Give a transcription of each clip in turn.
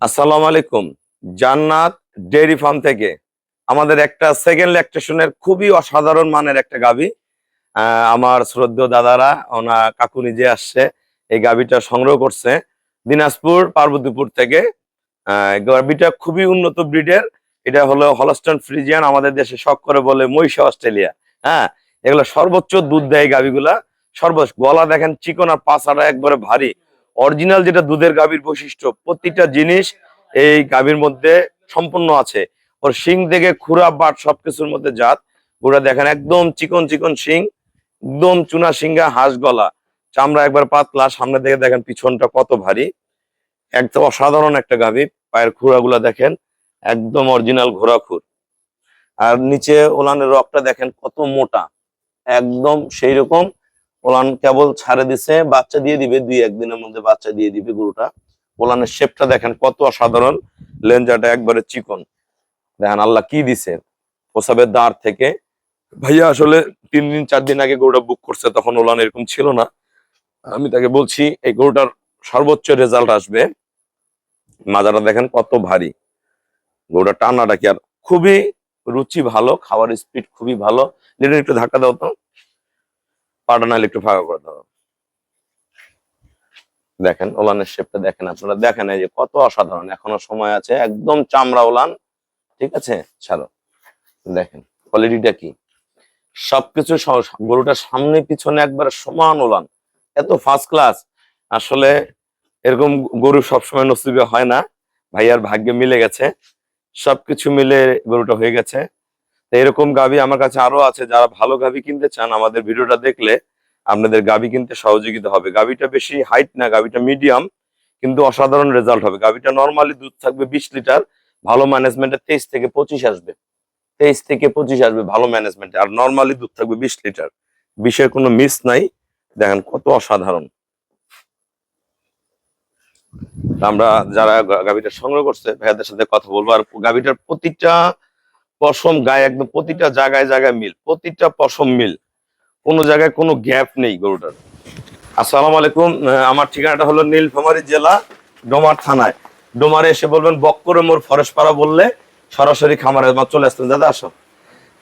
আসসালামু আলাইকুম। জান্নাত ডেইরি ফার্ম থেকে আমাদের একটা সেকেন্ড ল্যাকটেশনের খুবই অসাধারণ মানের একটা গাভী আমার শ্রদ্ধেয় দাদারা কাকু নিজে আসছে এই গাভীটা সংগ্রহ করছে দিনাজপুর পার্বতীপুর থেকে। গাভীটা খুবই উন্নত ব্রিডের। এটা হলো হলস্টাইন ফ্রিজিয়ান, আমাদের দেশে শখ করে বলে মহিষা অস্ট্রেলিয়া। হ্যাঁ, এগুলো সর্বোচ্চ দুধ দেয় গাভীগুলা। সর্বোচ্চ গলা দেখেন চিকন আর পাছাটা একবারে ভারী। অরিজিনাল যেটা দুধের গাভীর বৈশিষ্ট্য প্রত্যেকটা জিনিস এই গাভীর মধ্যে সম্পূর্ণ আছে। ওর শিং থেকে খুরা বাট সবকিছুর মধ্যে জাত। ওরা দেখেন একদম চিকন চিকন শিং, একদম চুনা শিঙ্গা, হাঁস গলা, চামড়া একবার পাতলা, সামনে থেকে দেখেন পিছনটা কত ভারী। একদম অসাধারণ একটা গাভী। পায়ের খুরাগুলা দেখেন একদম অরিজিনাল ঘোড়া খুর। আর নিচে ওলানের রকটা দেখেন কত মোটা, একদম সেই রকম। ওলান কেবল ছাড়ে দিছে, বাচ্চা দিয়ে দিবে, 2-1 দিনের মধ্যে বাচ্চা দিয়ে দিবে গরুটা। ওলানের শেপটা দেখেন কত অসাধারণ, লেঞ্জাটা একবারে চিকন। দেখেন আল্লাহ কি দিছে প্রসাবের দাঁড় থেকে। ভাইয়া আসলে 3-4 দিন আগে গরুটা বুক করছে, তখন ওলান এরকম ছিল না। আমি তাকে বলছি এই গরুটার সর্বোচ্চ রেজাল্ট আসবে। মাজাটা দেখেন কত ভারী, গরুটা টানাটা কি আর খুবই রুচি ভালো, খাওয়ার স্পিড খুবই ভালো। লিটন একটু ধাক্কা দাও তো, পাটা নাহলে একটু ফাঁকা করে দাও। দেখেন ওলানের শেপটা দেখেন, আপনারা দেখেন এই যে কত অসাধারণ। এখনো সময় আছে, একদম চামড়া ওলান। ঠিক আছে, ছাড়ো। দেখেন কোয়ালিটিটা কি, সবকিছু গরুটার সামনে পিছনে একবার সমান ওলান, এত ফার্স্ট ক্লাস। আসলে এরকম গরু সবসময় নসিবে হয় না, ভাইয়ার ভাগ্যে মিলে গেছে, সবকিছু মিলে গরুটা হয়ে গেছে। তো এরকম গাভী আমার কাছে আরো আছে। যারা ভালো গাভী কিনতে চান আমাদের ভিডিওটা দেখলে আপনাদের গাভী কিনতে সহযোগিতা হবে। গাভীটা বেশি হাইট না, গাভীটা মিডিয়াম, কিন্তু অসাধারণ রেজাল্ট হবে। গাভীটা নর্মালি দুধ থাকবে 20 লিটার, ভালো ম্যানেজমেন্টে 23 থেকে 25 আসবে। 23 থেকে 25 আসবে ভালো ম্যানেজমেন্টে। আর নর্মালি দুধ থাকবে 20 লিটার, 20-এর কোনো মিস নাই। দেখেন কত অসাধারণ। আমরা যারা গাভীটা সংগ্রহ করছে ভাইয়াদের সাথে কথা বলবো। আর গাভীটার প্রতিটা পশম গায়ে একদম প্রতিটা জায়গায় জায়গায় মিল, প্রতিটা পশম মিল, কোনো জায়গায় কোনো গ্যাপ নেই গরুটার। আসসালামু আলাইকুম। আমার ঠিকানাটা হলো নীলফামারী জেলা, ডোমার থানায়। ডোমারে এসে বলবেন বক্করে মোর ফরেশপাড়া বললে সরাসরি খামারে চলে আসতেন। দাদা আসো।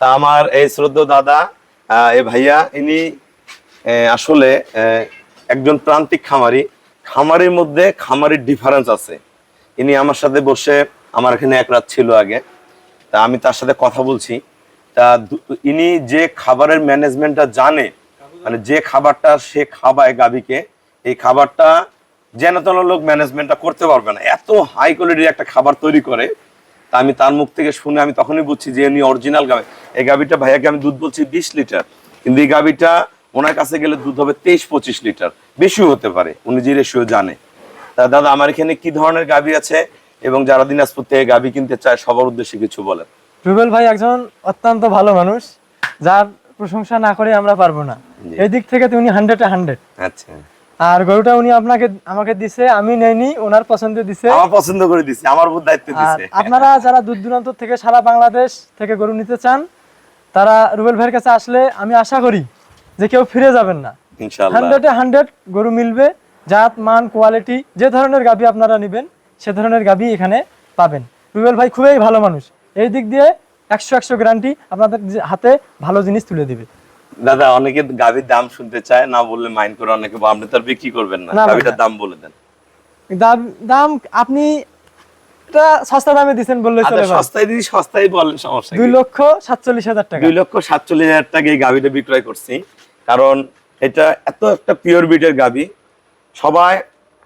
তা আমার এই শ্রদ্ধেয় দাদা, এই ভাইয়া, ইনি আসলে একজন প্রান্তিক খামারি। খামারের মধ্যে খামারের ডিফারেন্স আছে। ইনি আমার সাথে বসে, আমার এখানে এক রাত ছিল আগে, তা আমি তার সাথে কথা বলছি। তা ইনি যে খাবারের ম্যানেজমেন্টটা জানে, মানে যে খাবারটা সে খাবায় গাভীকে, এই খাবারটা যেন তেন লোক ম্যানেজমেন্টটা করতে পারবে না, এত হাই কোয়ালিটির একটা খাবার তৈরি করে। তা আমি তার মুখ থেকে শুনে আমি তখনই বুঝছি যে উনি অরিজিনাল গাভী। এই গাভীটা ভাইয়াকে আমি দুধ বলছি 20 লিটার, কিন্তু এই গাভীটা ওনার কাছে গেলে দুধ হবে 23-25 লিটার, বেশিও হতে পারে, উনি যে রেশিও জানে। তা দাদা আমার এখানে কি ধরনের গাভী আছে এবং যারা দিনাজপুর থেকে গাভী কিনতে চায় সবার উদ্দেশ্যে কিছু বলেন। রুবেল ভাই একজন অত্যন্ত ভালো মানুষ, যার প্রশংসা না করে আমরা পারবো না। এই দিক থেকে তো উনি 100-এ 100। আচ্ছা। আর গরুটা উনি আমাকে দিছে, আমি নেইনি, ওনার পছন্দ দিছে, আমার পছন্দ করে দিছে, আমার উপর দায়িত্ব দিছে। আপনারা যারা দূর দূরান্ত থেকে সারা বাংলাদেশ থেকে গরু নিতে চান তারা রুবেল ভাইয়ের কাছে আসলে আমি আশা করি যে কেউ ফিরে যাবেন না। ইনশাআল্লাহ 100-এ 100 গরু মিলবে, জাত মান কোয়ালিটি যে ধরনের গাভী আপনারা নেবেন সে ধরনের গাভী এখানে পাবেন। রুবেল ভাই খুবই ভালো মানুষ, এই দিক দিয়ে 100 গ্যারান্টি আপনাদের হাতে ভালো জিনিস তুলে দিবে। দাদা অনেকে গাভীর দাম শুনতে চায়, না বললে মাইন্ড করে অনেকে, আপনি তো আর বিক্রি করবেন না, গাভীটার দাম বলে দেন। দাম আপনি এটা সস্তা দামে দিবেন বললে চলে। সস্তায় দিই, সস্তায় বলেন, সমস্যা কি? 2,47,000 টাকা। 2,47,000 টাকা এই গাভীটা বিক্রয় করছি, কারণ এটা এত একটা পিওর ব্রিডের গাভী। সবাই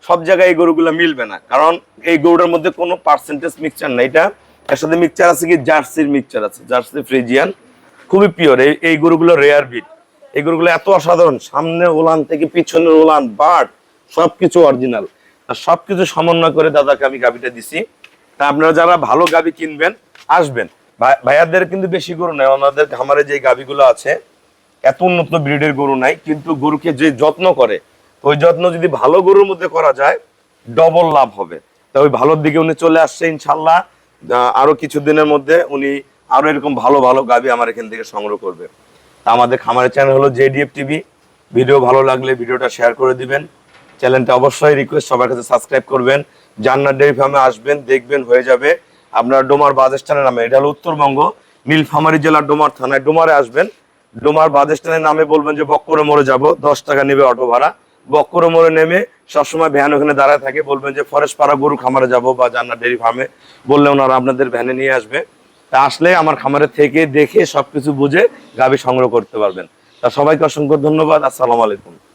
সব জায়গায় এই গরুগুলো মিলবে না, কারণ এই গরুটার মধ্যে কোনো পার্সেন্টেজ মিক্সচার নাই। এটা এর সাথে মিক্সচার আছে কি, জার্সির মিক্সচার আছে, জার্সি ফ্রিজিয়ান, খুবই পিওর। এই গরুগুলো রেয়ার ব্রিড। এই গরুগুলো এত অসাধারণ, সামনে ওলান থেকে পিছনের ওলান, বাট সবকিছু অরিজিনাল। আর সবকিছু সমন্বয় করে দাদাকে আমি গাভীটা দিছি। তা আপনারা যারা ভালো গাভী কিনবেন আসবেন। ভাইয়াদের কিন্তু বেশি গরু নাই, ওনাদের খামারে যে গাভীগুলো আছে এত উন্নত ব্রিডের গরু নাই, কিন্তু গরুকে যে যত্ন করে ওই যত্ন যদি ভালো গরুর মধ্যে করা যায় ডবল লাভ হবে। তা ওই ভালোর দিকে উনি চলে আসছে ইনশাল্লাহ। আরো কিছুদিনের মধ্যে উনি আরো এরকম ভালো ভালো গাভী আমার এখান থেকে সংগ্রহ করবে। তা আমাদের খামারের চ্যানেল হলো JDF TV। ভিডিও ভালো লাগলে ভিডিওটা শেয়ার করে দিবেন, চ্যানেলটা অবশ্যই রিকোয়েস্ট সবার কাছে সাবস্ক্রাইব করবেন। জান্নাত ডেইরি ফার্মে আসবেন, দেখবেন, হয়ে যাবে। আপনার ডোমার বাস স্ট্যান্ডের নামে, এটা হলো উত্তরবঙ্গ নীলফামারী জেলার ডোমার থানায়, ডোমারে আসবেন। ডোমার বাস স্ট্যান্ডের নামে বলবেন যে বক্করে মোড়ে যাব, 10 টাকা নেবে অটো ভাড়া। বক্করে মোড়ে নেমে সবসময় ভ্যান ওখানে দাঁড়ায় থাকে, বলবেন যে ফরেস্ট পাড়া গরু খামারে যাব বা জান্নাত ডেইরি ফার্মে, বললে ওনারা আপনাদের ভ্যানে নিয়ে আসবে। তা আসলে আমার খামারে থেকে দেখে সবকিছু বুঝে গাভী সংগ্রহ করতে পারবেন। তা সবাইকে অসংখ্য ধন্যবাদ। আসসালামু আলাইকুম।